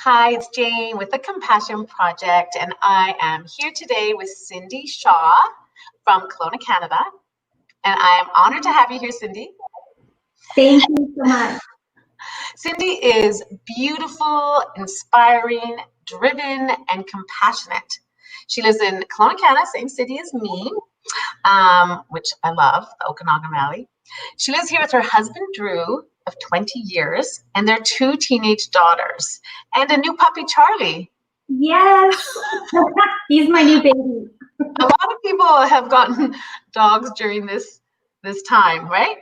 Hi, it's Jane with the Compassion Project, and I am here today with Cindy Shaw from Kelowna, Canada. And I am honored to have you here, Cindy. Thank you so much. Cindy is beautiful, inspiring, driven, and compassionate. She lives in Kelowna, Canada, same city as me, which I love, the Okanagan Valley. She lives here with her husband, Drew, of 20 years, and their 2 teenage daughters, and a new puppy, Charlie. Yes, he's my new baby. A lot of people have gotten dogs during this time, right?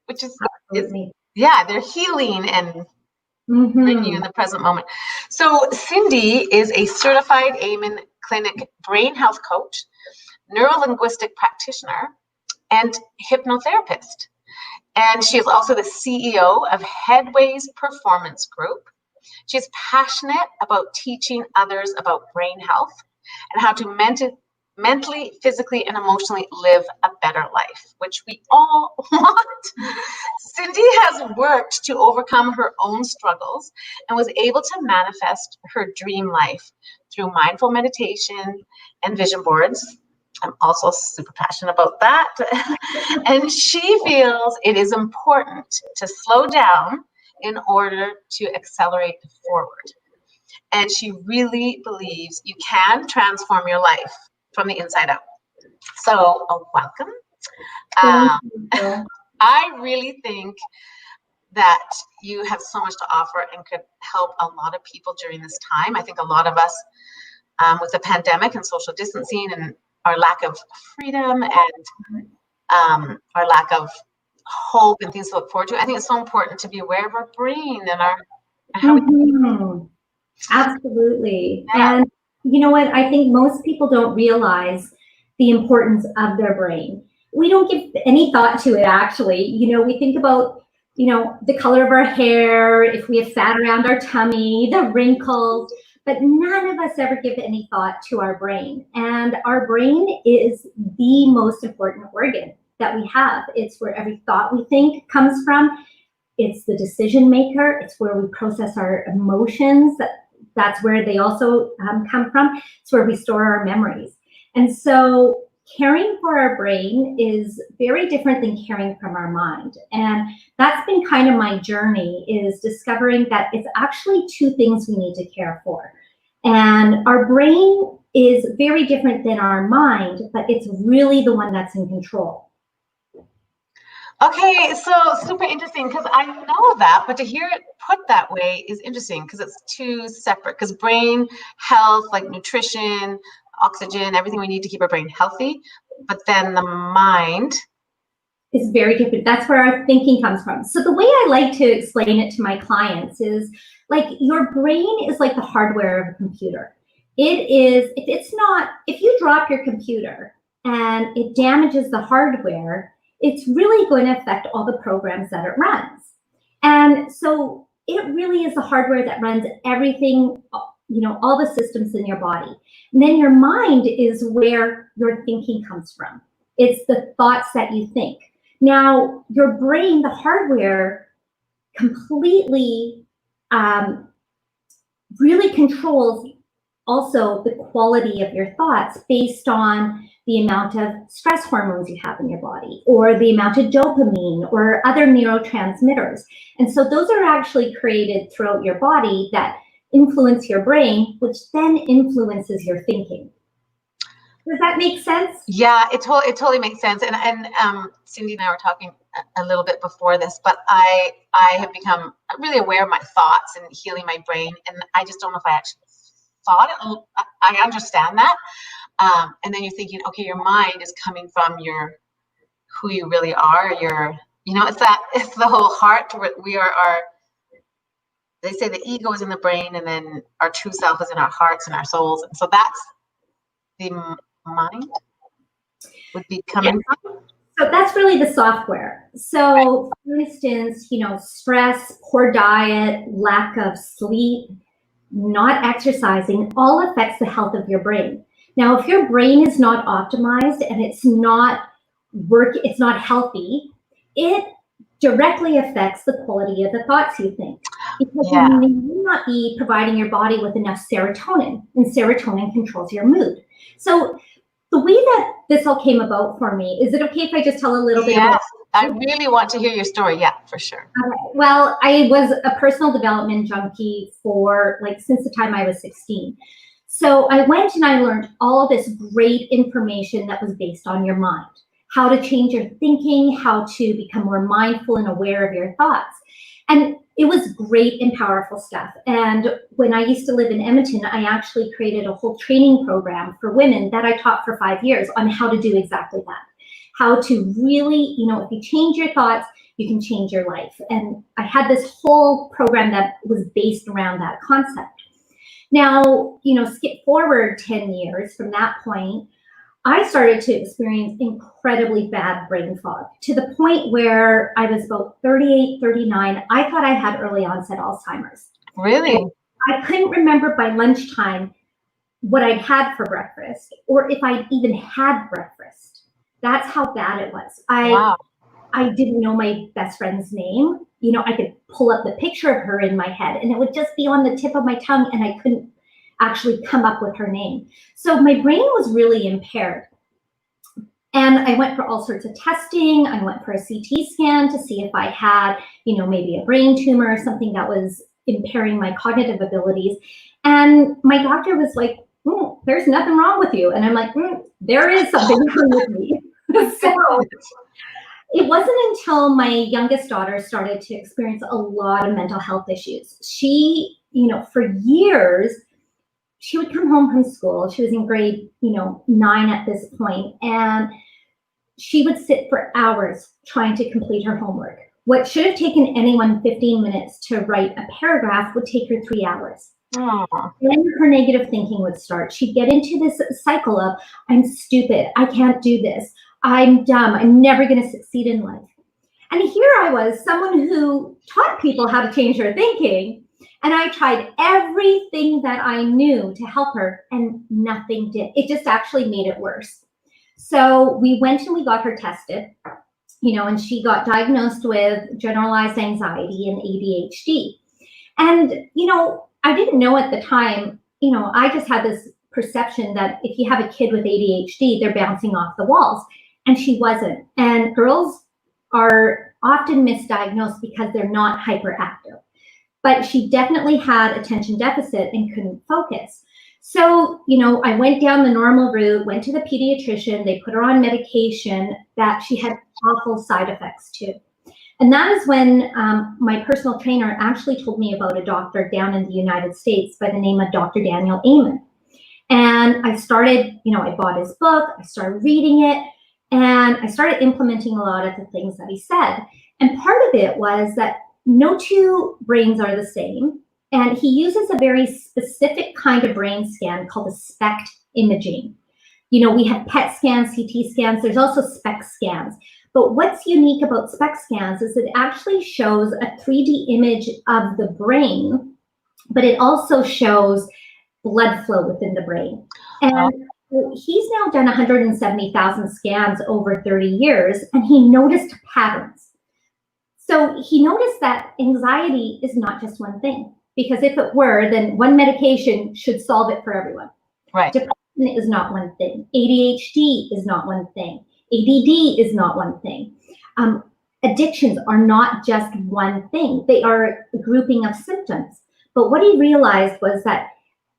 Which is yeah, they're healing and bringing you in the present moment. So Cindy is a certified Amen Clinic brain health coach, neurolinguistic practitioner, and hypnotherapist. And she is also the CEO of Headways Performance Group. She's passionate about teaching others about brain health and how to mentally, physically, and emotionally live a better life, which we all want. Cindy has worked to overcome her own struggles and was able to manifest her dream life through mindful meditation and vision boards. I'm also super passionate about that. And she feels it is important to slow down in order to accelerate forward. And she really believes you can transform your life from the inside out. So, welcome. I really think that you have so much to offer and could help a lot of people during this time. I think a lot of us, with the pandemic and social distancing and our lack of freedom and our lack of hope and things to look forward to, I think it's so important to be aware of our brain and how we Absolutely. Yeah. And you know what? I think most people don't realize the importance of their brain. We don't give any thought to it, actually. We think about, the color of our hair, if we have fat around our tummy, the wrinkles, but none of us ever give any thought to our brain. And our brain is the most important organ that we have. It's where every thought we think comes from. It's the decision maker. It's where we process our emotions. That's where they also come from. It's where we store our memories. And so caring for our brain is very different than caring from our mind. And that's been kind of my journey, is discovering that it's actually 2 things we need to care for. And our brain is very different than our mind, but it's really the one that's in control. Okay, so super interesting, because I know that, but to hear it put that way is interesting, because it's 2 separate, because brain health, like nutrition, oxygen, everything we need to keep our brain healthy, but then the mind is very different. That's where our thinking comes from. So the way I like to explain it to my clients is, like, your brain is like the hardware of a computer. It is, if you drop your computer and it damages the hardware, it's really going to affect all the programs that it runs. And so it really is the hardware that runs everything, all the systems in your body. And then your mind is where your thinking comes from. It's the thoughts that you think. Now, your brain, the hardware, completely really controls also the quality of your thoughts based on the amount of stress hormones you have in your body, or the amount of dopamine or other neurotransmitters. And so those are actually created throughout your body that influence your brain, which then influences your thinking. Does that make sense? Yeah, it totally makes sense. And Cindy and I were talking a little bit before this, but I have become really aware of my thoughts and healing my brain, and I just don't know if I actually thought it. I understand that. And then you're thinking, okay, your mind is coming from who you really are. It's the whole heart. They say the ego is in the brain, and then our true self is in our hearts and our souls. And so that's the mind would be coming from. So that's really the software. So for instance, stress, poor diet, lack of sleep, not exercising, all affects the health of your brain. Now, if your brain is not optimized and it's not healthy, it directly affects the quality of the thoughts you think. Because Yeah. you may not be providing your body with enough serotonin, and serotonin controls your mood. So the way that this all came about for me, is it okay if I just tell a little bit about? Yes, I really want to hear your story. Yeah, for sure. Well, I was a personal development junkie for since the time I was 16. So I went and I learned all this great information that was based on your mind, how to change your thinking, how to become more mindful and aware of your thoughts. And it was great and powerful stuff. And when I used to live in Edmonton, I actually created a whole training program for women that I taught for 5 years on how to do exactly that. How to really, if you change your thoughts, you can change your life. And I had this whole program that was based around that concept. Now, skip forward 10 years from that point, I started to experience incredibly bad brain fog, to the point where I was about 38, 39. I thought I had early onset Alzheimer's. Really? And I couldn't remember by lunchtime what I'd had for breakfast, or if I'd even had breakfast. That's how bad it was. Wow. I didn't know my best friend's name. I could pull up the picture of her in my head and it would just be on the tip of my tongue and I couldn't actually come up with her name. So my brain was really impaired. And I went for all sorts of testing. I went for a CT scan to see if I had, maybe a brain tumor or something that was impairing my cognitive abilities. And my doctor was like, there's nothing wrong with you. And I'm like, there is something wrong with me. So it wasn't until my youngest daughter started to experience a lot of mental health issues. She, for years, she would come home from school. She was in grade, 9 at this point, and she would sit for hours trying to complete her homework. What should have taken anyone 15 minutes to write a paragraph would take her 3 hours. Aww. Then her negative thinking would start. She'd get into this cycle of, I'm stupid, I can't do this, I'm dumb, I'm never going to succeed in life. And here I was, someone who taught people how to change their thinking, and I tried everything that I knew to help her, and nothing did. It just actually made it worse. So we went and we got her tested, and she got diagnosed with generalized anxiety and ADHD. And, I didn't know at the time, I just had this perception that if you have a kid with ADHD, they're bouncing off the walls. And she wasn't. And girls are often misdiagnosed because they're not hyperactive. But she definitely had attention deficit and couldn't focus. So, I went down the normal route, went to the pediatrician, they put her on medication that she had awful side effects to. And that is when my personal trainer actually told me about a doctor down in the United States by the name of Dr. Daniel Amen. And I started, I bought his book, I started reading it, and I started implementing a lot of the things that he said. And part of it was that no two brains are the same. And he uses a very specific kind of brain scan called a SPECT imaging. We have PET scans, CT scans, there's also SPECT scans. But what's unique about SPECT scans is it actually shows a 3D image of the brain, but it also shows blood flow within the brain. And he's now done 170,000 scans over 30 years, and he noticed patterns. So he noticed that anxiety is not just one thing, because if it were, then one medication should solve it for everyone. Right. Depression is not one thing. ADHD is not one thing. ADD is not one thing. Addictions are not just one thing. They are a grouping of symptoms. But what he realized was that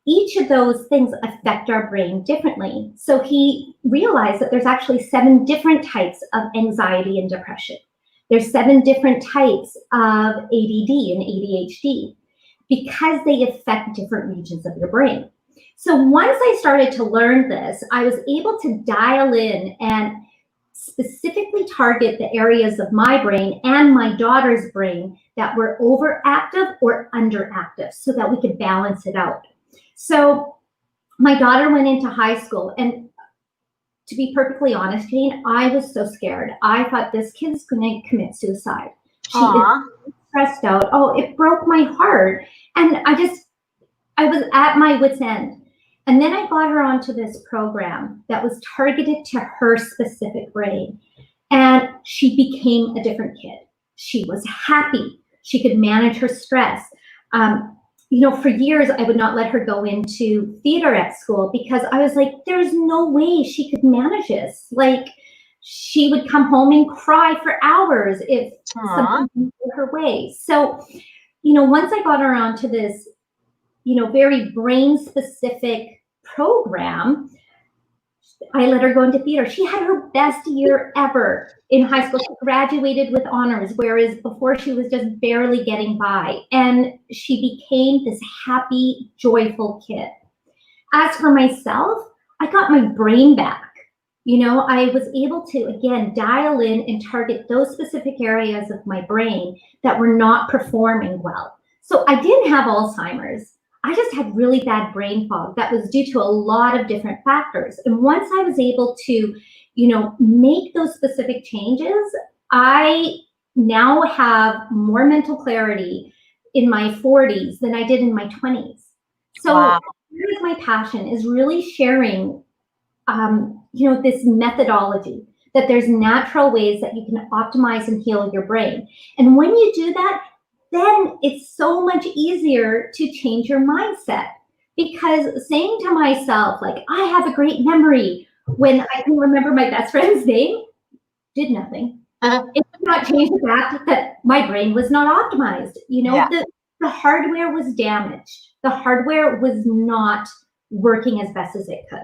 each of those things affect our brain differently. So he realized that there's actually 7 different types of anxiety and depression. There's 7 different types of ADD and ADHD because they affect different regions of your brain. So once I started to learn this, I was able to dial in and specifically target the areas of my brain and my daughter's brain that were overactive or underactive so that we could balance it out. So my daughter went into high school, and to be perfectly honest, Jane, I was so scared. I thought this kid's going to commit suicide. She is stressed out. Oh, it broke my heart. And I was at my wit's end. And then I got her onto this program that was targeted to her specific brain. And she became a different kid. She was happy. She could manage her stress. For years, I would not let her go into theater at school because I was like, there's no way she could manage this. Like, she would come home and cry for hours if something didn't go her way. So, once I got her onto this, very brain-specific program, I let her go into theater. She had her best year ever in high school. She graduated with honors, whereas before she was just barely getting by. And she became this happy, joyful kid. As for myself, I got my brain back. I was able to, again, dial in and target those specific areas of my brain that were not performing well. So I didn't have Alzheimer's. I just had really bad brain fog that was due to a lot of different factors. And once I was able to, make those specific changes, I now have more mental clarity in my 40s than I did in my 20s. So here's my passion, is really sharing, this methodology, that there's natural ways that you can optimize and heal your brain. And when you do that, then it's so much easier to change your mindset. Because saying to myself, like, I have a great memory when I can remember my best friend's name did nothing. It did not change the fact that my brain was not optimized. The hardware was damaged. The hardware was not working as best as it could.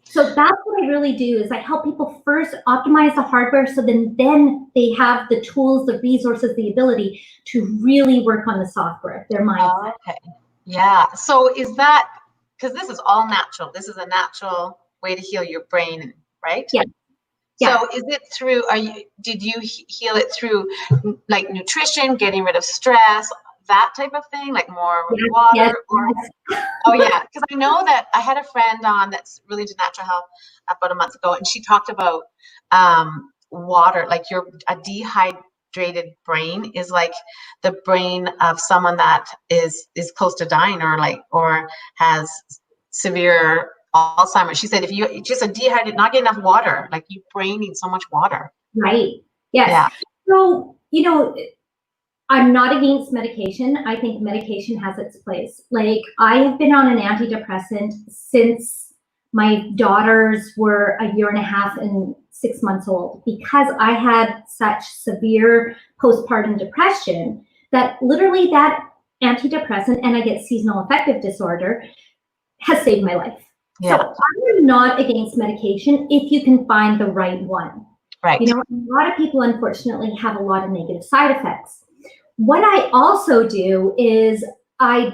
So that's what I really do, is I help people first optimize the hardware, so then they have the tools, the resources, the ability to really work on the software, their mindset. Okay. Yeah. So is that, because this is all natural. This is a natural way to heal your brain, right? Yeah. So is it through, did you heal it through like nutrition, getting rid of stress, that type of thing, like more water? Oh yeah, because I know that I had a friend on that's really into natural health about a month ago, and she talked about water, like a dehydrated brain is like the brain of someone that is close to dying, or has severe Alzheimer's. She said if you just dehydrated, not get enough water, like your brain needs so much water. Right. Yes. Yeah. So, I'm not against medication. I think medication has its place. Like, I have been on an antidepressant since my daughters were 1.5 years and 6 months old, because I had such severe postpartum depression that literally that antidepressant, and I get seasonal affective disorder, has saved my life. Yeah. So I'm not against medication if you can find the right one. Right. A lot of people, unfortunately, have a lot of negative side effects. What I also do is I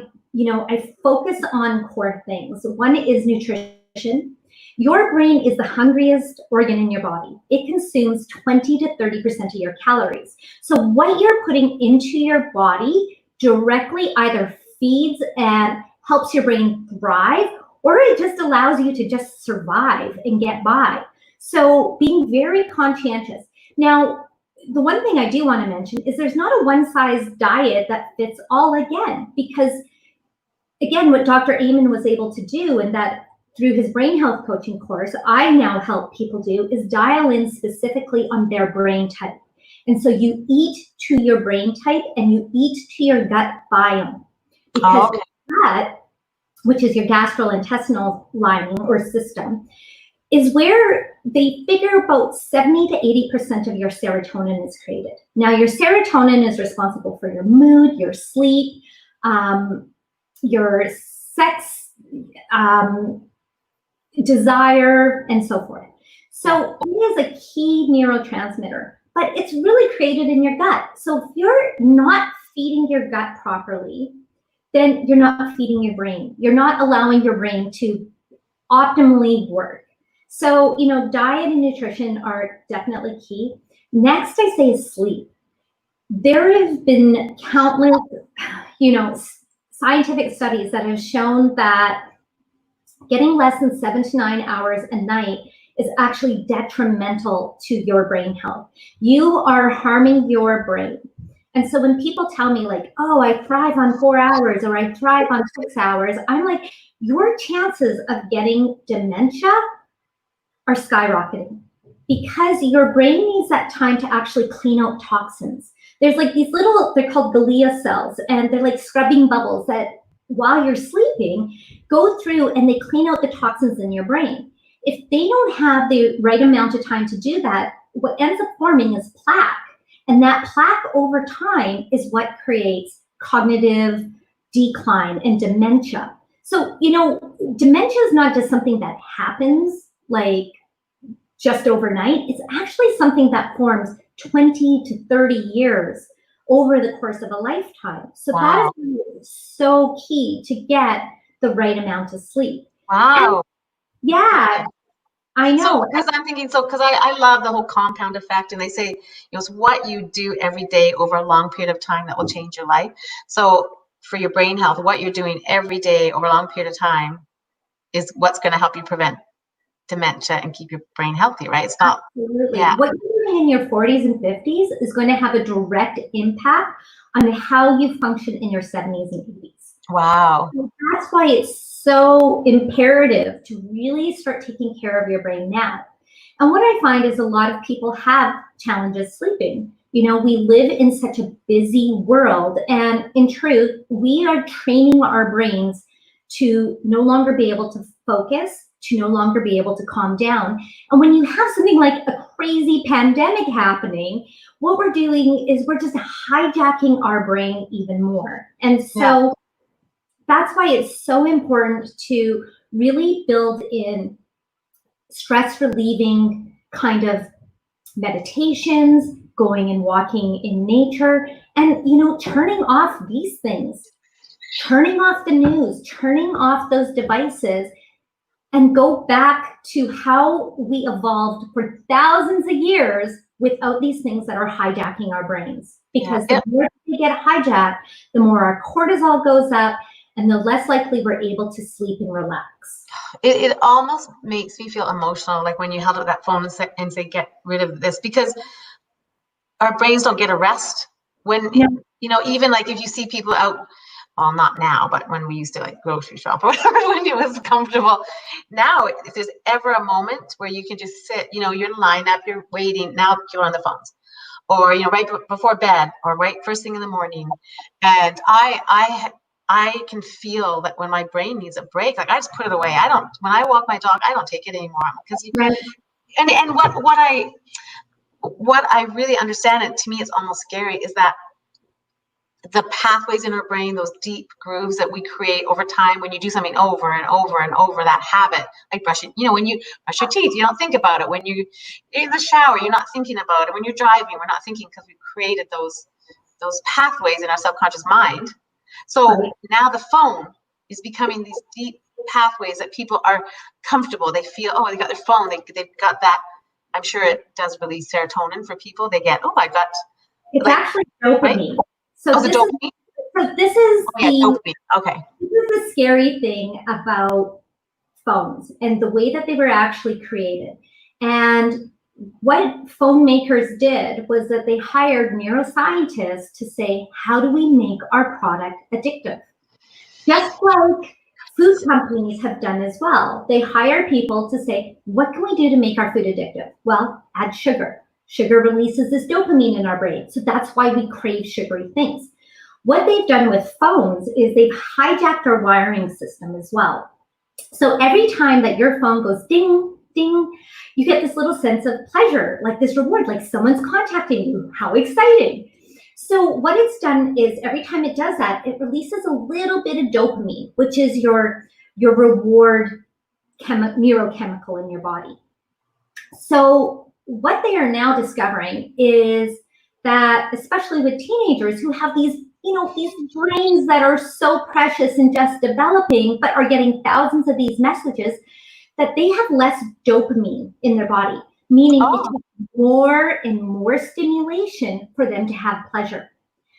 focus on core things. One is nutrition. Your brain is the hungriest organ in your body. It consumes 20 to 30% of your calories. So what you're putting into your body directly either feeds and helps your brain thrive, or it just allows you to just survive and get by. So being very conscientious. Now, the one thing I do want to mention is there's not a one-size diet that fits all, again, because, again, what Dr. Amen was able to do, and that through his brain health coaching course, I now help people do, is dial in specifically on their brain type. And so you eat to your brain type and you eat to your gut biome. Because gut, which is your gastrointestinal lining or system, is where they figure about 70 to 80% of your serotonin is created. Now, your serotonin is responsible for your mood, your sleep, your sex, desire, and so forth. So it is a key neurotransmitter, but it's really created in your gut. So if you're not feeding your gut properly, then you're not feeding your brain. You're not allowing your brain to optimally work. So, diet and nutrition are definitely key. Next, I say is sleep. There have been countless, scientific studies that have shown that getting less than 7 to 9 hours a night is actually detrimental to your brain health. You are harming your brain. And so when people tell me like, oh, I thrive on 4 hours or I thrive on 6 hours, I'm like, your chances of getting dementia are skyrocketing, because your brain needs that time to actually clean out toxins. There's like these little, they're called glia cells, and they're like scrubbing bubbles that while you're sleeping go through and they clean out the toxins in your brain. If they don't have the right amount of time to do that, what ends up forming is plaque. And that plaque over time is what creates cognitive decline and dementia. So, dementia is not just something that happens like just overnight. It's actually something that forms 20 to 30 years over the course of a lifetime. So that is so key to get the right amount of sleep. Wow. And yeah, I know. So, because I'm thinking, because I love the whole compound effect, and they say, it's what you do every day over a long period of time that will change your life. So for your brain health, what you're doing every day over a long period of time is what's going to help you prevent dementia and keep your brain healthy, right? It's not. Absolutely. Yeah. What you're doing in your 40s and 50s is going to have a direct impact on how you function in your 70s and 80s. Wow. So that's why it's so imperative to really start taking care of your brain now. And what I find is a lot of people have challenges sleeping. We live in such a busy world, and in truth, we are training our brains to no longer be able to focus, to no longer be able to calm down. And when you have something like a crazy pandemic happening, what we're doing is we're just hijacking our brain even more. And so that's why it's so important to really build in stress relieving kind of meditations, going and walking in nature, and turning off these things, turning off the news, turning off those devices, and go back to how we evolved for thousands of years without these things that are hijacking our brains. Because the more we get hijacked, the more our cortisol goes up, and the less likely we're able to sleep and relax. It almost makes me feel emotional, like when you held up that phone and say, get rid of this, because our brains don't get a rest. When, even like if you see people out, well, not now, but when we used to like grocery shop or whatever, when it was comfortable. Now, if there's ever a moment where you can just sit, you're lined up, you're waiting, now you're on the phones. Or, right before bed, or right first thing in the morning. And I can feel that when my brain needs a break, like I just put it away. When I walk my dog, I don't take it anymore. Because and what I really understand, and to me it's almost scary, is that the pathways in our brain, those deep grooves that we create over time, when you do something over and over and over, that habit, like brushing, when you brush your teeth, you don't think about it. When you're in the shower, you're not thinking about it. When you're driving, we're not thinking, because we've created those pathways in our subconscious mind. So now the phone is becoming these deep pathways that people are comfortable. They feel, they got their phone. They've got that. I'm sure it does release serotonin for people. They get, It's actually dopamine. Right? So this dopamine? This is dopamine. Okay. This is the scary thing about phones and the way that they were actually created. And what phone makers did was that they hired neuroscientists to say, how do we make our product addictive? Just like food companies have done as well. They hire people to say, what can we do to make our food addictive? Well, add sugar. Sugar releases this dopamine in our brain. So that's why we crave sugary things. What they've done with phones is they've hijacked our wiring system as well. So every time that your phone goes ding, ding, you get this little sense of pleasure, like this reward, like someone's contacting you. How exciting. So what it's done is every time it does that, it releases a little bit of dopamine, which is your reward neurochemical in your body. So what they are now discovering is that, especially with teenagers who have these brains that are so precious and just developing, but are getting thousands of these messages, that they have less dopamine in their body, meaning it takes more and more stimulation for them to have pleasure.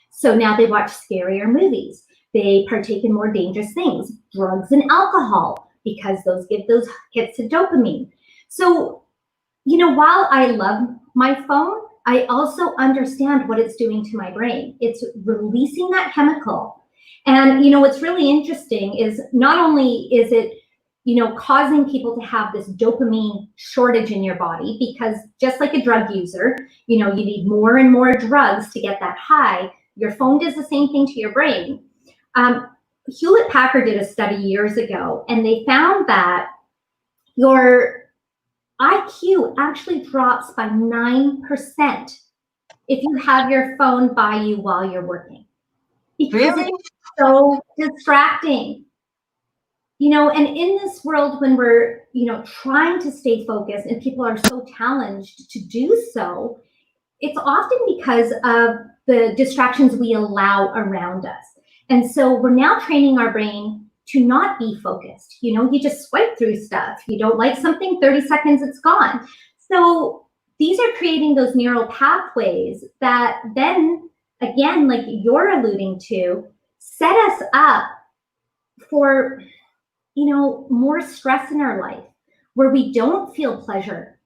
So now they watch scarier movies. They partake in more dangerous things, drugs and alcohol, because those give those hits of dopamine. So, while I love my phone, I also understand what it's doing to my brain. It's releasing that chemical. And, what's really interesting is not only is it causing people to have this dopamine shortage in your body, because just like a drug user, you need more and more drugs to get that high. Your phone does the same thing to your brain. Hewlett-Packard did a study years ago, and they found that your IQ actually drops by 9% if you have your phone by you while you're working. Because Really? it's so distracting. And in this world when we're, trying to stay focused and people are so challenged to do so, it's often because of the distractions we allow around us. And so we're now training our brain to not be focused. You just swipe through stuff. You don't like something, 30 seconds, it's gone. So these are creating those neural pathways that then, again, like you're alluding to, set us up for, more stress in our life, where we don't feel pleasure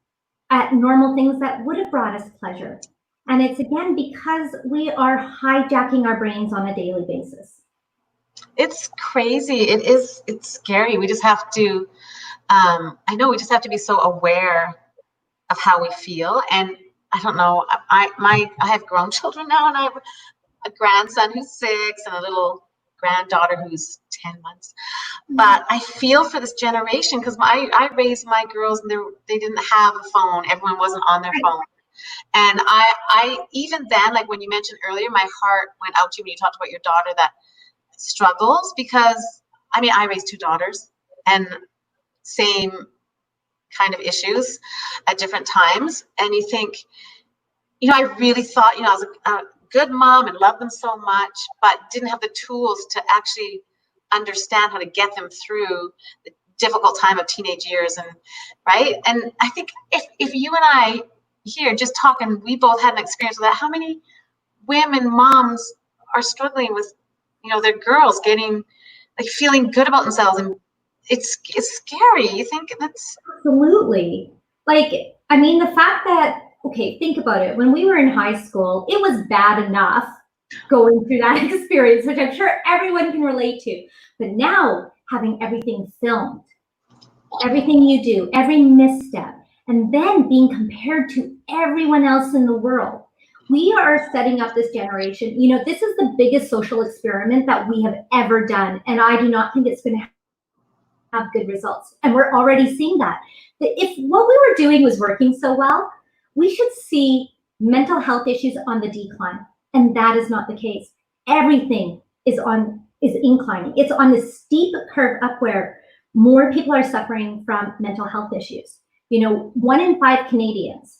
at normal things that would have brought us pleasure. And it's, again, because we are hijacking our brains on a daily basis. It's crazy. It's scary. We just have to, I know we just have to be so aware of how we feel. And I don't know, I have grown children now, and I have a grandson who's 6 and a little granddaughter who's 10 months. But I feel for this generation, because I raised my girls and they didn't have a phone. Everyone wasn't on their phone. And I even then, like when you mentioned earlier, my heart went out to you when you talked about your daughter that struggles, because I raised 2 daughters and same kind of issues at different times. And you think, I really thought, I was a good mom and loved them so much, but didn't have the tools to actually understand how to get them through the difficult time of teenage years. And right. And I think if you and I here just talking, we both had an experience with that. How many women, moms are struggling with, their girls getting, like, feeling good about themselves, and it's scary. You think that's absolutely, like, the fact that, okay, think about it. When we were in high school, it was bad enough going through that experience, which I'm sure everyone can relate to. But now, having everything filmed, everything you do, every misstep, and then being compared to everyone else in the world. We are setting up this generation. This is the biggest social experiment that we have ever done. And I do not think it's going to have good results. And we're already seeing that. If what we were doing was working so well, we should see mental health issues on the decline. And that is not the case. Everything is inclining. It's on this steep curve up where more people are suffering from mental health issues. 1 in 5 Canadians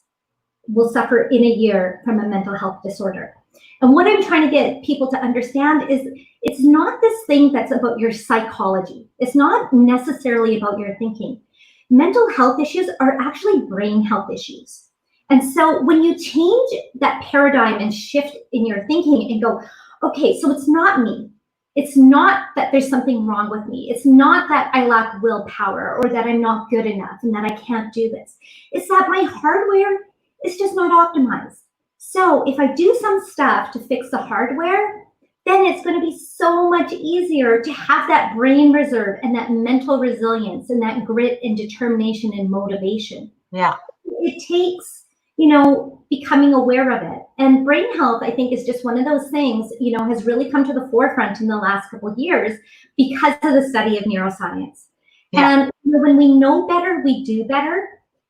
will suffer in a year from a mental health disorder. And what I'm trying to get people to understand is it's not this thing that's about your psychology. It's not necessarily about your thinking. Mental health issues are actually brain health issues. And so when you change that paradigm and shift in your thinking and go, okay, so it's not me. It's not that there's something wrong with me. It's not that I lack willpower or that I'm not good enough and that I can't do this. It's that my hardware is just not optimized. So if I do some stuff to fix the hardware, then it's going to be so much easier to have that brain reserve and that mental resilience and that grit and determination and motivation. Yeah. It takes, becoming aware of it. And brain health, I think, is just one of those things, has really come to the forefront in the last couple of years because of the study of neuroscience. Yeah. And when we know better, we do better.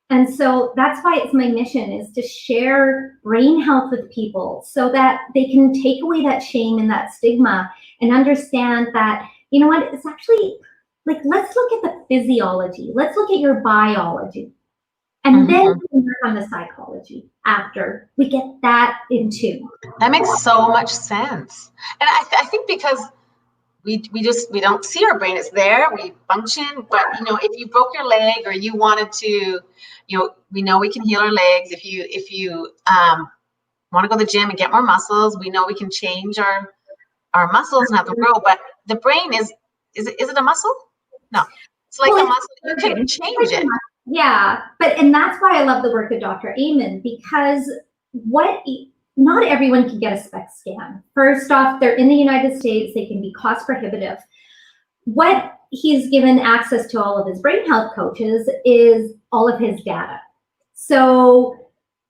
And so that's why it's my mission, is to share brain health with people so that they can take away that shame and that stigma and understand that, it's actually, like, let's look at the physiology. Let's look at your biology. And then we can work on the psychology after we get that in tune. That makes so much sense. And I think because we don't see our brain, it's there, we function, but if you broke your leg or you wanted to, we know we can heal our legs. If you want to go to the gym and get more muscles, we know we can change our muscles and have them grow. But the brain is it a muscle? No, it's like a muscle. You can change it. Yeah, and that's why I love the work of Dr. Amen, because not everyone can get a SPECT scan. First off, they're in the United States, they can be cost prohibitive. What he's given access to all of his brain health coaches is all of his data. So,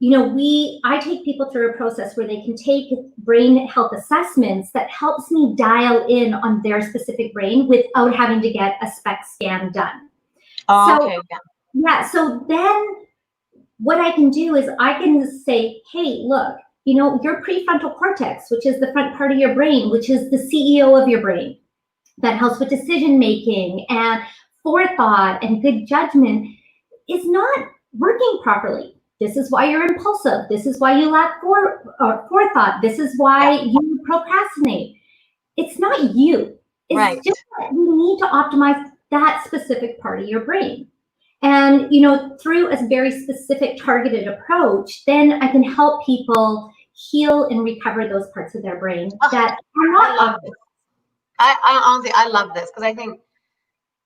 I take people through a process where they can take brain health assessments that helps me dial in on their specific brain without having to get a SPECT scan done. Oh, so, okay. Yeah. So then what I can do is I can say, hey, look, your prefrontal cortex, which is the front part of your brain, which is the CEO of your brain, that helps with decision making and forethought and good judgment, is not working properly. This is why you're impulsive. This is why you lack forethought. This is why you procrastinate. It's not you. It's just that you need to optimize that specific part of your brain. And, through a very specific targeted approach, then I can help people heal and recover those parts of their brain that are not obvious. I honestly, I love this because I think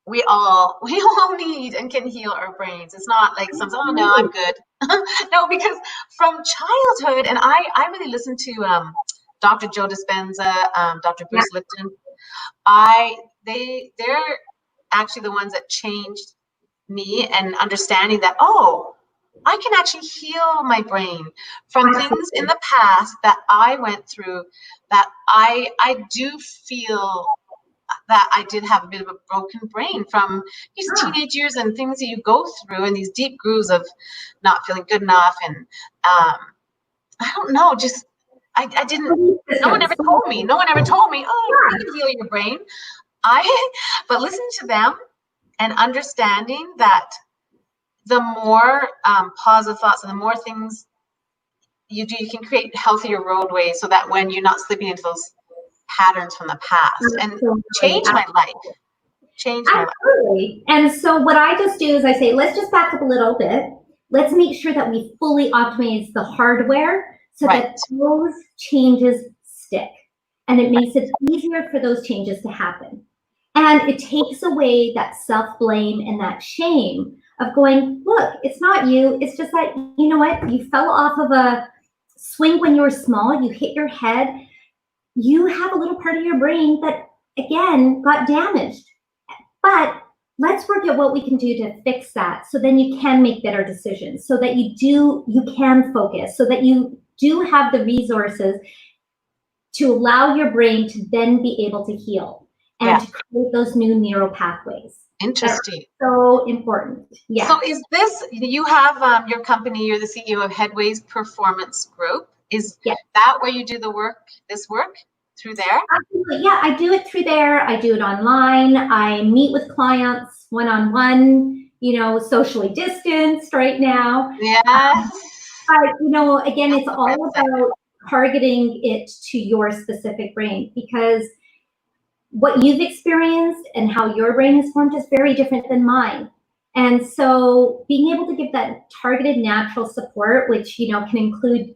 we all need and can heal our brains. It's not like something, oh no, I'm good. No, because from childhood, and I really listened to Dr. Joe Dispenza, Dr. Bruce Lipton. They're actually the ones that changed me and understanding that, I can actually heal my brain from things in the past that I went through, that I do feel that I did have a bit of a broken brain from these teenage years and things that you go through and these deep grooves of not feeling good enough. And I don't know, just I didn't, no one ever told me, you can heal your brain. But listen to them and understanding that the more positive thoughts and the more things you do, you can create healthier roadways so that when you're not slipping into those patterns from the past, and change my life. Absolutely. And so what I just do is I say, let's just back up a little bit. Let's make sure that we fully optimize the hardware so that those changes stick. And it makes it easier for those changes to happen. And it takes away that self-blame and that shame of going, look, it's not you. It's just that, you know what? You fell off of a swing when you were small. You hit your head. You have a little part of your brain that, again, got damaged. But let's work at what we can do to fix that so then you can make better decisions, so that you can focus, so that you do have the resources to allow your brain to then be able to heal and to create those new neural pathways. Interesting. That's so important. Yeah. So is this, you have your company, you're the CEO of Headways Performance Group. Is that where you do the work, this work through there? Absolutely. Yeah, I do it through there. I do it online. I meet with clients one-on-one, socially distanced right now. Yes. But, again, it's all about targeting it to your specific brain, because what you've experienced and how your brain is formed is very different than mine. And so being able to give that targeted natural support, which, can include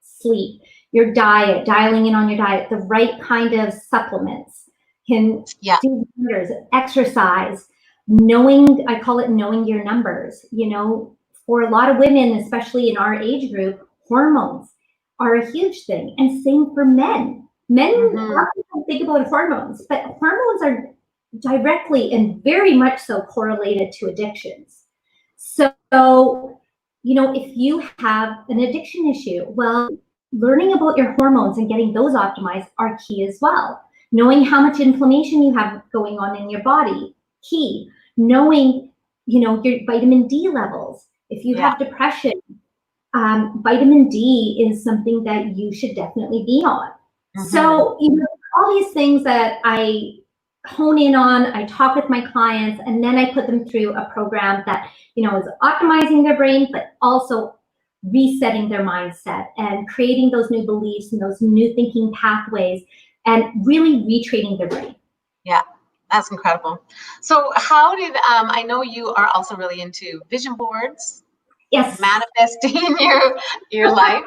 sleep, your diet, dialing in on your diet, the right kind of supplements can do wonders, exercise, I call it knowing your numbers. For a lot of women, especially in our age group, hormones are a huge thing. And same for men. Men often don't think about hormones, but hormones are directly and very much so correlated to addictions. So, if you have an addiction issue, well, learning about your hormones and getting those optimized are key as well. Knowing how much inflammation you have going on in your body, key. Knowing, your vitamin D levels. If you have depression, vitamin D is something that you should definitely be on. So, all these things that I hone in on, I talk with my clients, and then I put them through a program that, is optimizing their brain, but also resetting their mindset and creating those new beliefs and those new thinking pathways and really retraining their brain. Yeah, that's incredible. So how did, I know you are also really into vision boards. Yes. Manifesting your life.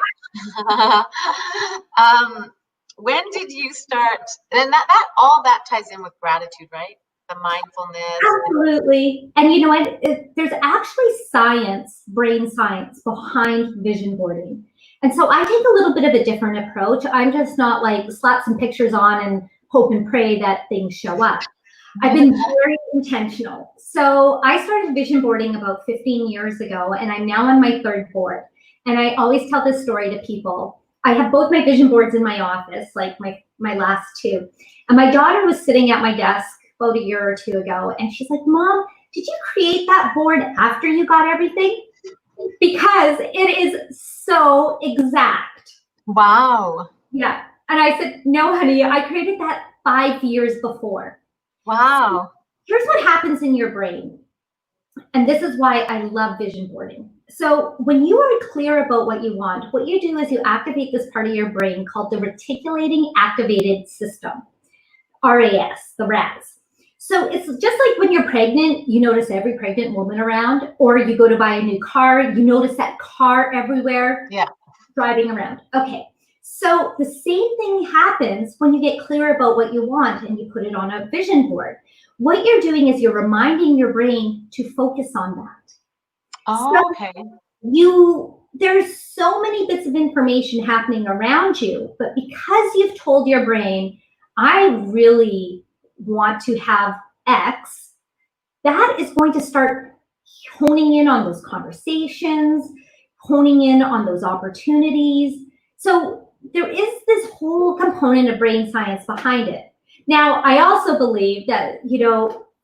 When did you start? And that ties in with gratitude, right? The mindfulness. Absolutely. And you know what? There's actually science, brain science behind vision boarding. And so I take a little bit of a different approach. I'm just not like slap some pictures on and hope and pray that things show up. I've been very intentional. So I started vision boarding about 15 years ago, and I'm now on my third board. And I always tell this story to people. I have both my vision boards in my office, like my last two. And my daughter was sitting at my desk about a year or two ago, and she's like, Mom, did you create that board after you got everything? Because it is so exact. Wow. Yeah. And I said, no, honey, I created that 5 years before. Wow. So here's what happens in your brain. And this is why I love vision boarding. So when you are clear about what you want, what you do is you activate this part of your brain called the reticulating activated system, RAS, the RAS. So it's just like when you're pregnant, you notice every pregnant woman around, or you go to buy a new car, you notice that car everywhere. Yeah. Driving around. Okay. So the same thing happens when you get clear about what you want and you put it on a vision board. What you're doing is you're reminding your brain to focus on that. Oh, okay. There's so many bits of information happening around you, but because you've told your brain, I really want to have X, that is going to start honing in on those conversations, honing in on those opportunities. So there is this whole component of brain science behind it. Now, I also believe that,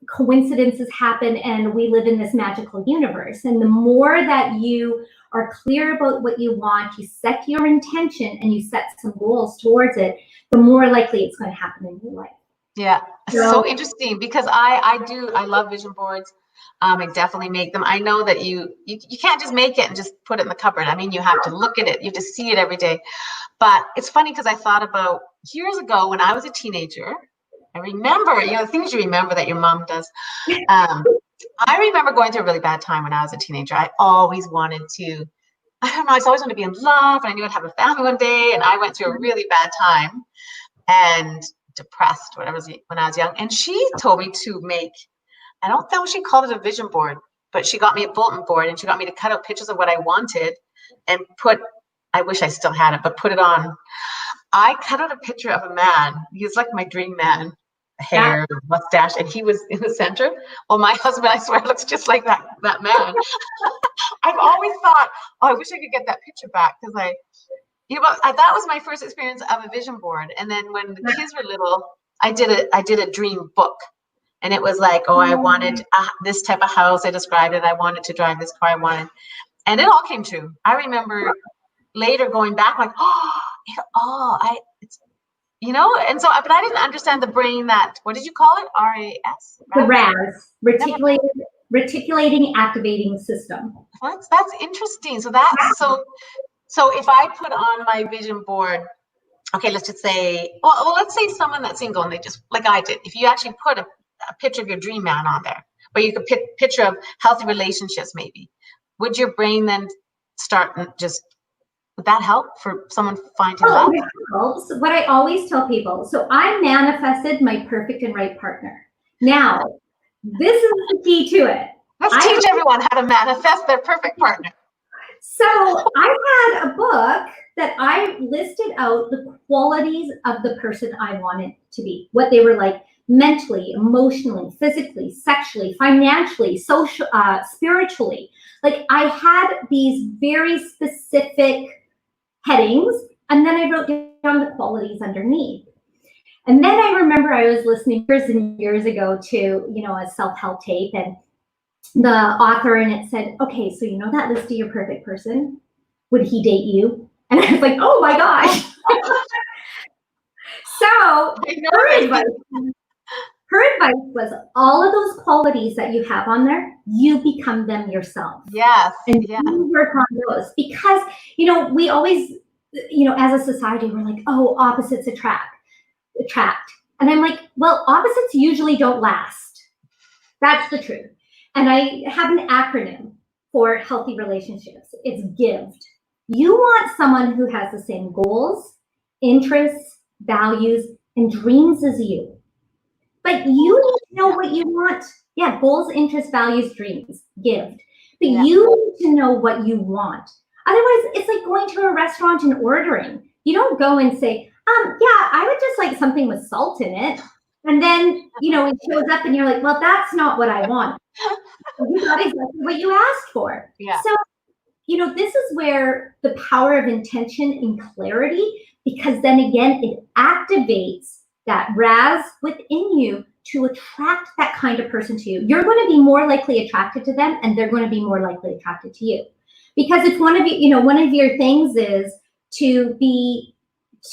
coincidences happen and we live in this magical universe. And the more that you are clear about what you want, you set your intention and you set some goals towards it, the more likely it's going to happen in your life. Yeah, so interesting because I love vision boards. I definitely make them. I know that you can't just make it and just put it in the cupboard. I mean, you have to look at it. You have to see it every day. But it's funny because I thought about years ago when I was a teenager. I remember, things you remember that your mom does. I remember going through a really bad time when I was a teenager. I always wanted to, I don't know, I always wanted to be in love, and I knew I'd have a family one day, and I went through a really bad time and depressed when I was young. And she told me to make, I don't know, she called it a vision board, but she got me a bulletin board and she got me to cut out pictures of what I wanted and I wish I still had it, but put it on. I cut out a picture of a man. He was like my dream man, hair, mustache, and he was in the center. Well, my husband, I swear, looks just like that man. I've always thought, I wish I could get that picture back because that was my first experience of a vision board. And then when the kids were little, I did a dream book. And it was like, I wanted this type of house. I described it. I wanted to drive this car. And it all came true. I remember later going back like, and so, but I didn't understand the brain what did you call it? RAS? The RAS, reticulating activating system. That's interesting. So so if I put on my vision board, okay, let's just say, let's say someone that's single and they just, like I did, if you actually put a picture of your dream man on there, but you could pick a picture of healthy relationships maybe, would your brain then start would that help for someone finding love? It helps. What I always tell people, so I manifested my perfect and right partner. Now, this is the key to it. Let's teach everyone how to manifest their perfect partner. So I had a book that I listed out the qualities of the person I wanted to be, what they were like mentally, emotionally, physically, sexually, financially, social, spiritually. Like I had these very specific headings, and then I wrote down the qualities underneath. And then I remember I was listening years and years ago to, a self-help tape, and the author in it said, okay, so that list of your perfect person, would he date you? And I was like, oh my gosh. So her advice was all of those qualities that you have on there, you become them yourself. Yes. And you work on those because, we always, as a society, we're like, opposites attract. And I'm like, well, opposites usually don't last. That's the truth. And I have an acronym for healthy relationships. It's GIVED. You want someone who has the same goals, interests, values, and dreams as you. But you need to know what you want. Yeah, goals, interests, values, dreams, GIVED. But you need to know what you want. Otherwise, it's like going to a restaurant and ordering. You don't go and say, I would just like something with salt in it. And then, it shows up and you're like, well, that's not what I want. You got exactly what you asked for. Yeah. So, this is where the power of intention and clarity, because then again, it activates that RAS within you to attract that kind of person to you. You're going to be more likely attracted to them, and they're going to be more likely attracted to you. Because if one of your things is to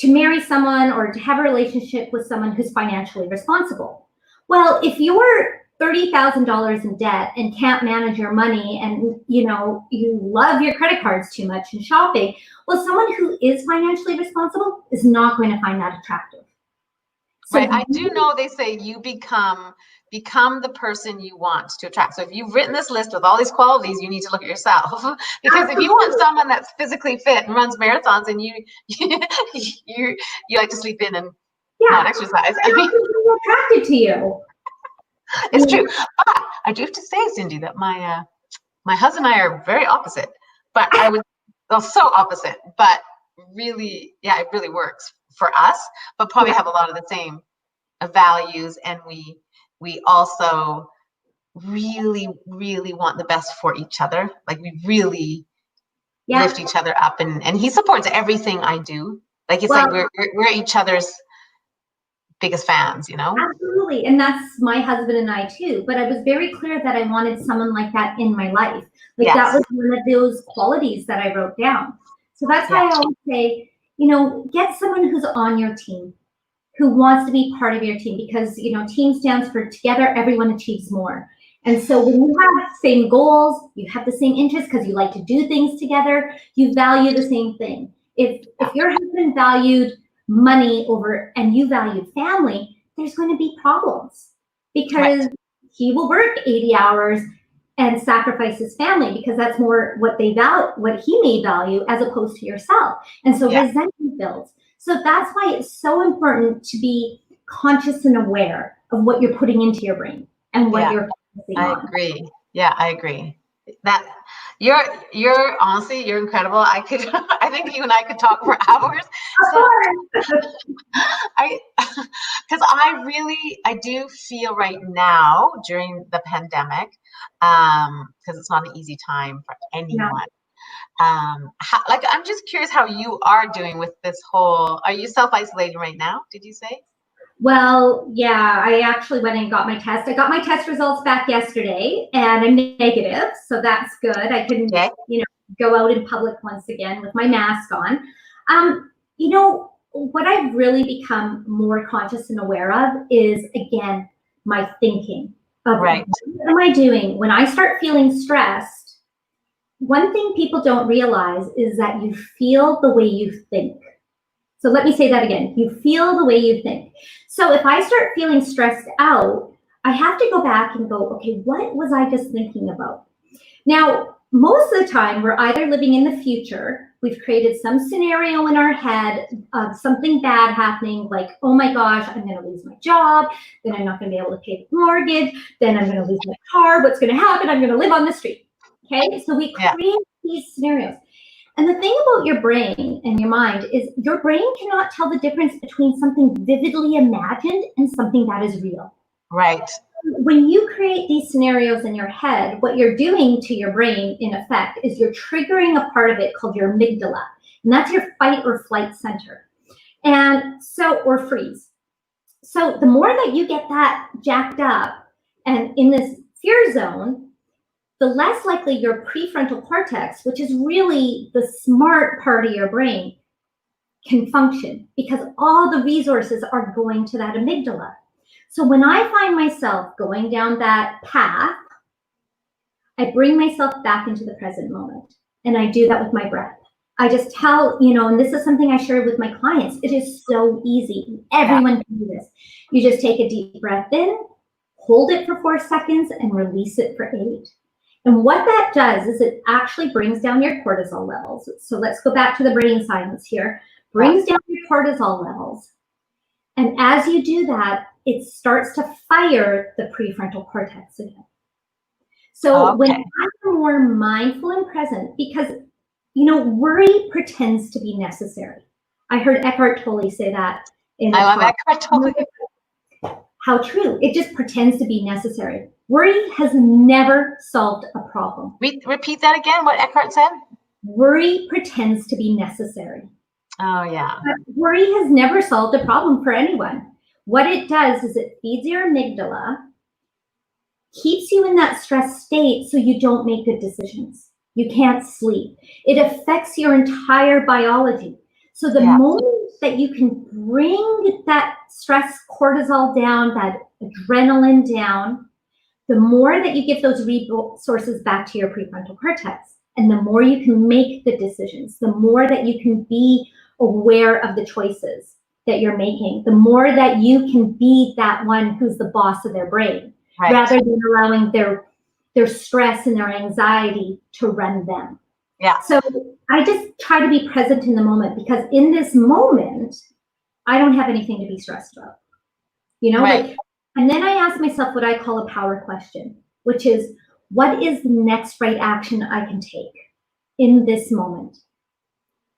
marry someone or to have a relationship with someone who's financially responsible. Well, if you're $30,000 in debt and can't manage your money, and you love your credit cards too much and shopping, well, someone who is financially responsible is not going to find that attractive. So right. I do know they say you become the person you want to attract. So if you've written this list with all these qualities, you need to look at yourself. Because if you want someone that's physically fit and runs marathons, and you like to sleep in and not exercise, I mean, attracted to you. It's true. But I do have to say, Cindy, that my husband and I are very opposite. But so opposite. But really, yeah, it really works for us. But probably have a lot of the same values, and we also really, really want the best for each other. Like, we really lift each other up, and he supports everything I do. Like, it's like we're each other's biggest fans, Absolutely. And that's my husband and I too. But I was very clear that I wanted someone like that in my life. Like, that was one of those qualities that I wrote down. So that's why I always say, get someone who's on your team, who wants to be part of your team, because, team stands for together, everyone achieves more. And so when you have the same goals, you have the same interests because you like to do things together, you value the same thing. If your husband valued money and you valued family, there's going to be problems, because he will work 80 hours and sacrifice his family because that's more what he may value, as opposed to yourself. And so resentment builds. So that's why it's so important to be conscious and aware of what you're putting into your brain and what you're focusing on. I agree. Yeah, I agree. That you're honestly, you're incredible. I think you and I could talk for hours. Because I do feel right now during the pandemic, because it's not an easy time for anyone. I'm just curious how you are doing with this whole. Are you self-isolating right now? Did you say? Well, yeah, I actually went and got my test. I got my test results back yesterday, and I'm negative, so that's good. I can, go out in public once again with my mask on. What I've really become more conscious and aware of is, again, my thinking of what am I doing when I start feeling stressed. One thing people don't realize is that you feel the way you think. So let me say that again. You feel the way you think. So if I start feeling stressed out, I have to go back and go, okay, what was I just thinking about? Now, most of the time, we're either living in the future. We've created some scenario in our head of something bad happening, like, oh my gosh, I'm going to lose my job. Then I'm not going to be able to pay the mortgage. Then I'm going to lose my car. What's going to happen? I'm going to live on the street. Okay, so we create these scenarios. And the thing about your brain and your mind is your brain cannot tell the difference between something vividly imagined and something that is real. Right. When you create these scenarios in your head, what you're doing to your brain, in effect, is you're triggering a part of it called your amygdala. And that's your fight or flight center. And so, or freeze. So the more that you get that jacked up and in this fear zone, the less likely your prefrontal cortex, which is really the smart part of your brain, can function, because all the resources are going to that amygdala. So when I find myself going down that path, I bring myself back into the present moment. And I do that with my breath. I just tell, and this is something I share with my clients. It is so easy. Everyone can do this. You just take a deep breath in, hold it for 4 seconds, and release it for 8. And what that does is it actually brings down your cortisol levels. So let's go back to the brain science here. Brings down your cortisol levels. And as you do that, it starts to fire the prefrontal cortex again. So when I'm more mindful and present, because, worry pretends to be necessary. I heard Eckhart Tolle say that. I love Eckhart Tolle. How true. It just pretends to be necessary. Worry has never solved a problem. Repeat that again, what Eckhart said? Worry pretends to be necessary. Oh, yeah. But worry has never solved a problem for anyone. What it does is it feeds your amygdala, keeps you in that stress state so you don't make good decisions. You can't sleep. It affects your entire biology. So the moment that you can bring that stress cortisol down, that adrenaline down, the more that you give those resources back to your prefrontal cortex, and the more you can make good decisions, the more that you can be aware of the choices that you're making, the more that you can be that one who's the boss of their brain, rather than allowing their stress and their anxiety to run them. Yeah. So I just try to be present in the moment, because in this moment, I don't have anything to be stressed about. You know, like, and then I ask myself what I call a power question, which is, what is the next right action I can take in this moment?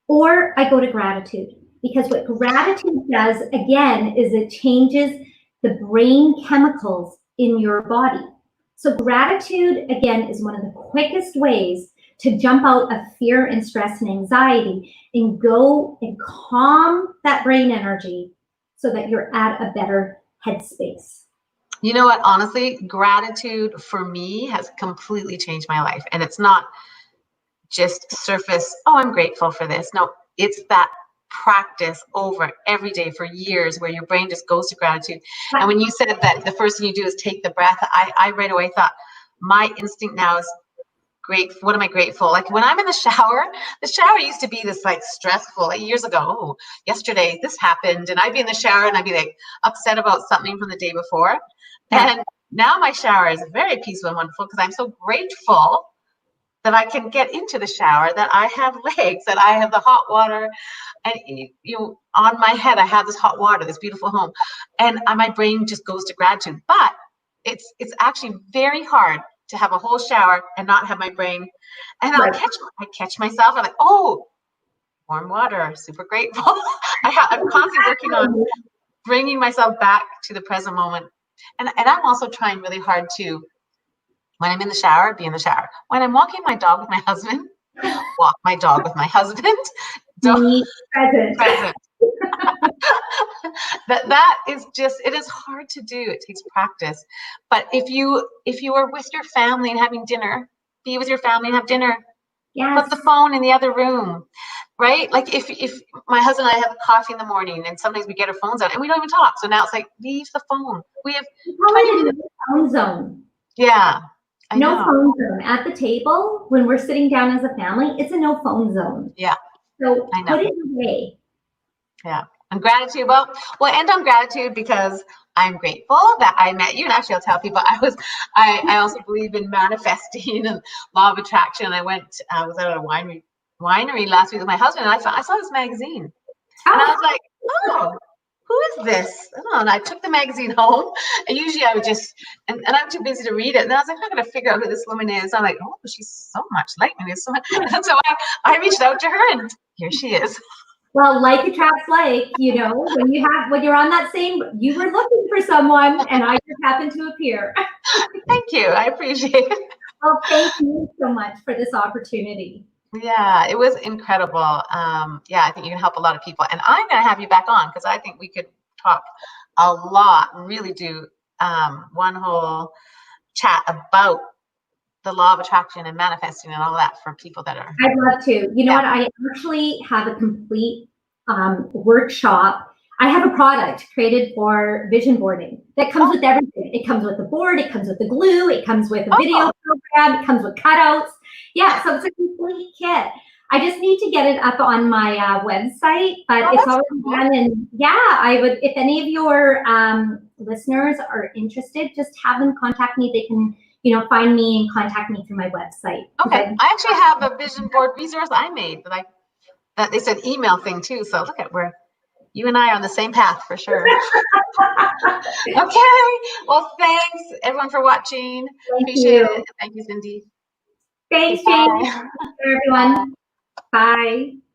Or I go to gratitude, because what gratitude does, again, is it changes the brain chemicals in your body. So gratitude, again, is one of the quickest ways to jump out of fear and stress and anxiety and go and calm that brain energy so that you're at a better headspace. You know what? Honestly, gratitude for me has completely changed my life. And it's not just surface, oh, I'm grateful for this. No, it's that practice over every day for years where your brain just goes to gratitude. And when you said that the first thing you do is take the breath, I right away thought my instinct now is grateful. What am I grateful? Like when I'm in the shower used to be this like stressful, like years ago, oh, yesterday this happened, and I'd be in the shower and I'd be like upset about something from the day before. And now my shower is very peaceful and wonderful because I'm so grateful that I can get into the shower, that I have legs, that I have the hot water, and you on my head, I have this hot water, this beautiful home, and my brain just goes to gratitude. But it's actually very hard to have a whole shower and not have my brain, and I catch myself. I'm like, oh, warm water, super grateful. I'm constantly working on bringing myself back to the present moment, and I'm also trying really hard to, when I'm in the shower, be in the shower. When I'm walking my dog with my husband, walk my dog with my husband. Be present. that is just, it is hard to do. It takes practice. But if you are with your family and having dinner, be with your family and have dinner. Yes. Put the phone in the other room, right? Like if my husband and I have coffee in the morning, and sometimes we get our phones out and we don't even talk. So now it's like, leave the phone. We have 20 minutes. Phone zone. Yeah. No phone zone at the table when we're sitting down as a family. It's a no phone zone. Yeah. So put it away. Yeah. And gratitude. Well, we'll end on gratitude because I'm grateful that I met you. And actually, I'll tell people I also believe in manifesting and law of attraction. I was at a winery last week with my husband, and I saw this magazine, and I was like, oh, who is this? Oh, and I took the magazine home, and usually I would just, and I'm too busy to read it. And I was like, I'm going to figure out who this woman is. I'm like, oh, she's so much like me. So much. And so I reached out to her, and here she is. Well, like attracts like, you know, when you're on that same, you were looking for someone, and I just happened to appear. Thank you. I appreciate it. Well, thank you so much for this opportunity. Yeah, it was incredible. Yeah, I think you can help a lot of people. And I'm going to have you back on because I think we could talk a lot, really do one whole chat about the law of attraction and manifesting and all that for people that are. I'd love to. You know what? I actually have a complete workshop. I have a product created for vision boarding that comes with everything. It comes with the board, it comes with the glue, it comes with a video program, it comes with cutouts. Yeah, so it's a complete kit. I just need to get it up on my website, but it's already done. And yeah, I would, if any of your listeners are interested, just have them contact me. They can, find me and contact me through my website. Okay, I actually have a vision board resource I made that they said email thing too. So look at you and I are on the same path for sure. Okay. Well, thanks everyone for watching. Appreciate it. Thank you, Cindy. Thanks, Jane. Everyone. Bye.